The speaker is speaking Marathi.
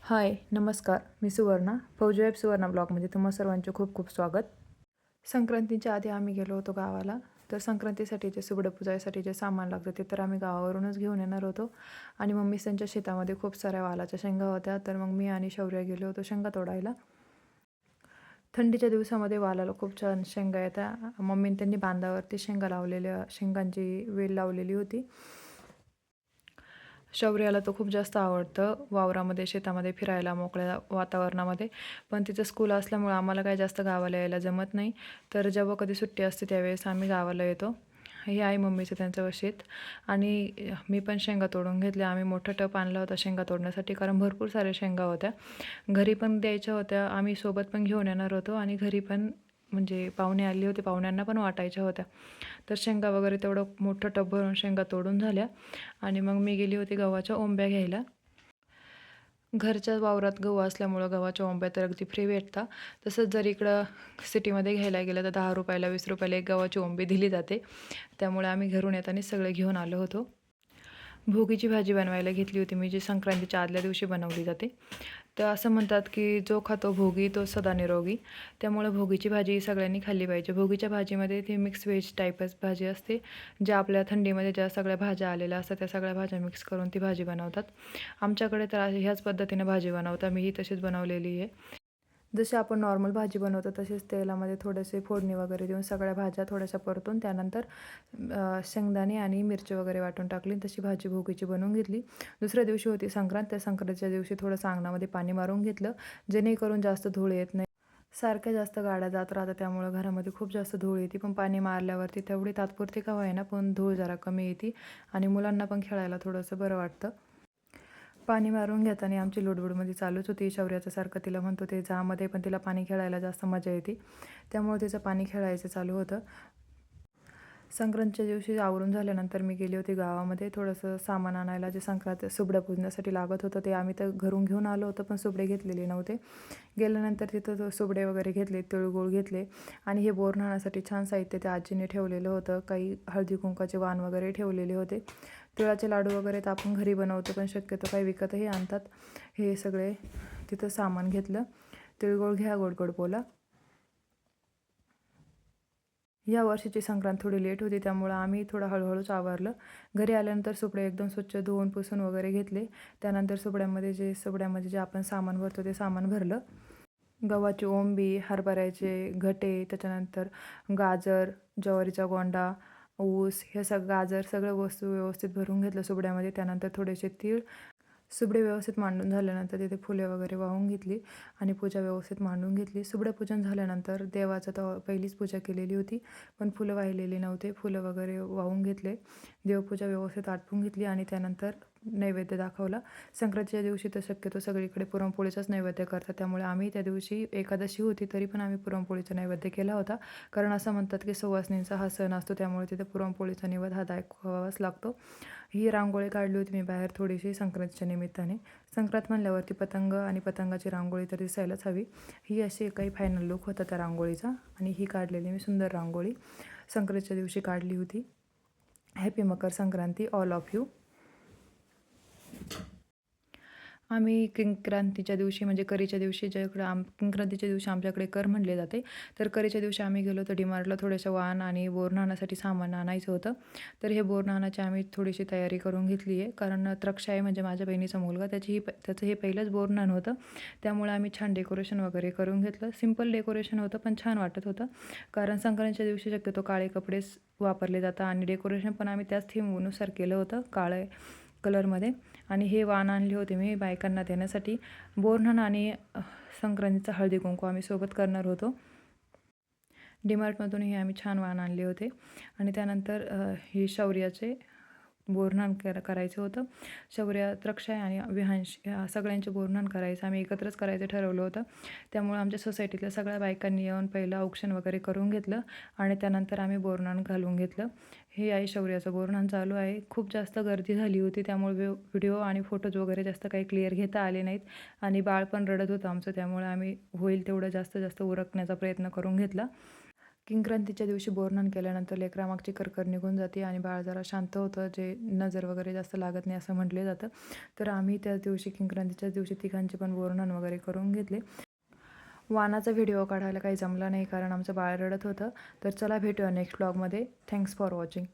हाय, नमस्कार. मी सुवर्णा. फौजी सुवर्णा ब्लॉगमध्ये तुम्हा सर्वांचे खूप खूप स्वागत. संक्रांतीच्या आधी आम्ही गेलो होतो गावाला. तर संक्रांतीसाठी जे सुबडं पुजायसाठी जे सामान लागतं ते तर आम्ही गावावरूनच घेऊन येणार होतो. आणि मम्मी त्यांच्या शेतामध्ये खूप साऱ्या वालाच्या शेंगा होत्या. तर मग मी आणि शौर्य गेलो होतो शेंगा तोडायला. थंडीच्या दिवसामध्ये वालाला खूप छान शेंगा येतात. मम्मीने त्यांनी बांधावरती शेंगा लावलेल्या शेंगांची वेल लावलेली होती. शौर्याला तो खूप जास्त आवडतं वावरामध्ये, शेतामध्ये फिरायला, मोकळ्या वातावरणामध्ये. पण तिचं स्कूल असल्यामुळं आम्हाला काही जास्त गावाला यायला जमत नाही. तर जेव्हा कधी सुट्टी असते त्यावेळेस आम्ही गावाला येतो. हे आहे मम्मीचं त्यांचं शेत. आणि मी पण शेंगा तोडून घेतल्या. आम्ही मोठा टप आणला होता शेंगा तोडण्यासाठी, कारण भरपूर साऱ्या शेंगा होत्या. घरी पण द्यायच्या होत्या. आम्ही सोबत पण घेऊन येणार होतो आणि घरी पण म्हणजे पाहुणे आले होते, पाहुण्यांना पण वाटायच्या होत्या. तर शेंगा वगैरे तेवढं मोठं टब भरून शेंगा तोडून झाल्या. आणि मग मी गेली होती गव्हाच्या ओंब्या घ्यायला. घरच्या वावरात गहू असल्यामुळं गव्हाच्या ओंब्या तर अगदी फ्री भेटतात. तसंच जर इकडं सिटीमध्ये घ्यायला गेलं तर ₹10 ₹20 एक गव्हाची ओंबी दिली जाते. त्यामुळे आम्ही घरून येताना सगळं घेऊन आलो होतो. भोगीची भाजी बनवायला घेतली होती मी, जी संक्रांतीच्या आदल्या दिवशी बनवली जाते. तर असं म्हणतात की जो खातो भोगी तो सदा निरोगी. त्यामुळे भोगीची भाजी ही सगळ्यांनी खाल्ली पाहिजे. भोगीच्या भाजीमध्ये ती मिक्स व्हेज टाईपच भाजी असते. ज्या आपल्या थंडीमध्ये ज्या सगळ्या भाज्या आलेल्या असतात त्या सगळ्या भाज्या मिक्स करून ती भाजी बनवतात. आमच्याकडे तर ह्याच पद्धतीने भाजी बनवतात. मीही तशीच बनवलेली आहे. जशी आपण नॉर्मल भाजी बनवतो तसेच तेलामध्ये थोडेसे फोडणी वगैरे देऊन सगळ्या भाज्या थोड्याशा परतून त्यानंतर शेंगदाणे आणि मिरची वगैरे वाटून टाकली. तशी भाजी भोगीची बनवून घेतली. दुसऱ्या दिवशी होती संक्रांत. त्या संक्रांतीच्या दिवशी थोडंसं अंगणामध्ये पाणी मारून घेतलं, जेणेकरून जास्त धूळ येत नाही. सारख्या जास्त गाड्या जात राहतात त्यामुळं घरामध्ये खूप जास्त धूळ येते. पण पाणी मारल्यावरती तेवढी तात्पुरती का होईना पण धूळ जरा कमी येते आणि मुलांना पण खेळायला थोडंसं बरं वाटतं. पाणी मारून घेताना आमची लुडबुडमध्ये चालूच होती. शौर्याचं सारखं तिला म्हणतो ते जामध्ये, पण तिला पाणी खेळायला जास्त मजा येते. त्यामुळे तिचं पाणी खेळायचं चालू होतं. संक्रांतीच्या दिवशी आवरून झाल्यानंतर मी गेली होती गावामध्ये थोडंसं सामान आणायला, जे संक्रांत सुबडं पुजण्यासाठी लागत होतं. ते आम्ही तर घरून घेऊन आलो होतो, पण सुबडे घेतलेले नव्हते. गेल्यानंतर तिथं सुबडे वगैरे घेतले, तिळगुळ घेतले आणि हे बोरन्हाणासाठी छान साहित्य त्या आजीने ठेवलेलं होतं. काही हळदी कुंकाचे वाण वगैरे ठेवलेले होते. तिळाचे लाडू वगैरे तर आपण घरी बनवतो, पण शक्यतो काही विकतही आणतात. हे सगळे तिथं सामान घेतलं. तिळगुळ घ्या, गोड गोड बोला. या वर्षीची संक्रांत थोडी लेट होती त्यामुळं आम्ही थोडं हळूहळूच आवरलं. घरी आल्यानंतर सुपडे एकदम स्वच्छ धुवून पुसून वगैरे घेतले. त्यानंतर सुपड्यामध्ये जे आपण सामान भरतो ते सामान भरलं. गव्हाची ओंबी, हरभऱ्याचे घटे, त्याच्यानंतर गाजर, ज्वारीचा गोंडा, ऊस, हे गाजर सगळं वस्तू व्यवस्थित भरून घेतलं सुपड्यामध्ये. त्यानंतर थोडेसे तीळ. सुबडे व्यवस्थित मांडून झाल्यानंतर तिथे फुले वगैरे वाहून घेतली आणि पूजा व्यवस्थित मांडून घेतली. सुबडं पूजन झाल्यानंतर देवाचं तर पहिलीच पूजा केलेली होती, पण फुलं वाहिलेली नव्हते. फुलं वगैरे वाहून घेतले. देवपूजा व्यवस्थित आटपून घेतली आणि त्यानंतर नैवेद्य दाखवला. संक्रांतीच्या दिवशी तर शक्यतो सगळीकडे पुरणपोळीचाच नैवेद्य करतात. त्यामुळे आम्ही त्या दिवशी एकादशी होती तरी पण आम्ही पुरणपोळीचा नैवेद्य केला होता. कारण असं म्हणतात की सुवासिनींचा हा सण असतो, त्यामुळे तिथे पुरणपोळीचा नैवेद्य हा दाखवावाच लागतो. ही रांगोळी काढली होती मी बाहेर थोडीशी संक्रांतीच्या निमित्ताने. संक्रांत म्हणल्यावरती पतंग आणि पतंगाची रांगोळी तर दिसायलाच हवी. ही अशी काही फायनल लुक होता त्या रांगोळीचा आणि ही काढलेली मी सुंदर रांगोळी संक्रांतीच्या दिवशी काढली होती. Happy Makar Sankranti all of you. आम्ही किंक्रांतीच्या दिवशी म्हणजे करीच्या दिवशी ज्याकडे किंक्रांतीच्या दिवशी आमच्याकडे कर म्हणले जाते. तर करीच्या दिवशी आम्ही गेलो होतो डीमार्टला थोड्याशा वाण आणि बोरन्हाणासाठी सामान आणायचं होतं. तर हे बोरन्हाणाची आम्ही थोडीशी तयारी करून घेतली आहे. कारण आहे म्हणजे माझ्या बहिणीचा मुलगा, त्याचं हे पहिलंच बोरन्हाण होतं. त्यामुळे आम्ही छान डेकोरेशन वगैरे करून घेतलं. सिंपल डेकोरेशन होतं पण छान वाटत होतं. कारण संक्रांतीच्या दिवशी शक्यतो काळे कपडेच वापरले जातात आणि डेकोरेशन पण आम्ही त्याच थीमनुसार केलं होतं, काळे कलरमध्ये. आणि हे वाण आणले होते मी बायकांना देण्यासाठी. बोरन्हाण आणि संक्रांतीचा हळदी कुंकू आम्ही सोबत करणार होतो. डीमार्टमधून हे आम्ही छान वाण आणले होते. आणि त्यानंतर ही शौर्याचे बोरन्हाण करायचं होतं. शौर्य, त्रक्षय आणि विहांश सगळ्यांचे बोरन्हाण करायचं आम्ही एकत्रच करायचं ठरवलं होतं. त्यामुळे आमच्या सोसायटीतल्या सगळ्या बायकांनी येऊन पहिलं औक्षण वगैरे करून घेतलं आणि त्यानंतर आम्ही बोरन्हाण घालून घेतलं. हे आहे शौर्याचं बोरन्हाण चालू आहे. खूप जास्त गर्दी झाली होती त्यामुळे व्हिडिओ आणि फोटोज वगैरे जास्त काही क्लिअर घेता आले नाहीत आणि बाळ पण रडत होतं आमचं. त्यामुळे आम्ही होईल तेवढं जास्त जास्त उरकण्याचा प्रयत्न करून घेतला. किंक्रांतीच्या दिवशी बोरनान केल्यानंतर लेकरामागची करकर निघून जाते आणि बाळ जरा शांत होतं, जे नजर वगैरे जास्त लागत नाही असं म्हटले जातं. तर आम्ही त्याच दिवशी किंक्रांतीच्याच दिवशी तिघांचे पण बोरनान वगैरे करून घेतले. वानाचा व्हिडिओ काढायला काही जमला नाही कारण आमचं बाळ रडत होतं. तर चला भेटूया नेक्स्ट व्लॉगमध्ये. Thanks for watching.